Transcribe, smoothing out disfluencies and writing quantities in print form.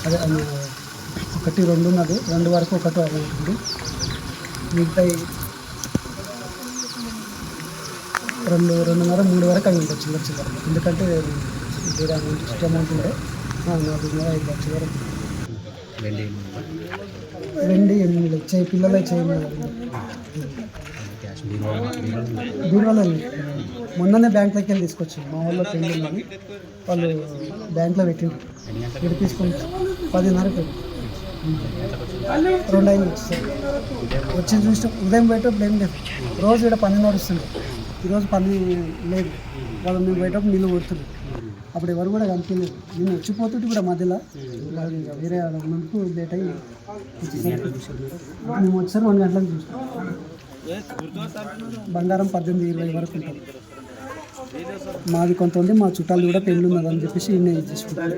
అదే ఒకటి రెండు ఉన్నది, రెండు వరకు ఒకటో అమౌంట్ ఉంది. మిగతా రెండున్నర మూడు వరకు అవి ఉంటుంది చిల్లర. ఎందుకంటే వేరే అమౌంట్ ఎక్స్ట్రా అమౌంట్ ఉంటే 4.5 లక్షల వరకు. వెండి 8 లక్షలు పిల్లలే చేయమన్నారు. బీరువాలో మొన్ననే బ్యాంక్లోకి వెళ్ళి తీసుకొచ్చి మా వాళ్ళ పెళ్ళి ఉన్నది, వాళ్ళు బ్యాంక్లో పెట్టిండ్రు. ఇక్కడ తీసుకొని 10:30 2 అయింది వచ్చి చూస్తే ఉదయం బయటప్పుడు ఏం లేదు. రోజు ఇక్కడ పని నడుస్తుంది, ఈరోజు పని లేదు. వాళ్ళు మేము బయటప్పుడు నీళ్ళు కొడుతున్నాం, అప్పుడు ఎవరు కూడా కనిపించలేదు. నేను వచ్చిపోతుంటే కూడా మధ్యలో వేరే ఉన్నందుకు లేట్ అయ్యి మేము వచ్చారు 1 గంటలకు చూస్తాం. బంగారం 18-20 వరకు ఉంటుంది. మాది కొంత ఉంది, మా చుట్టాలు కూడా పెళ్ళి ఉన్నదని చెప్పేసి ఈయన తీసుకుంటారు.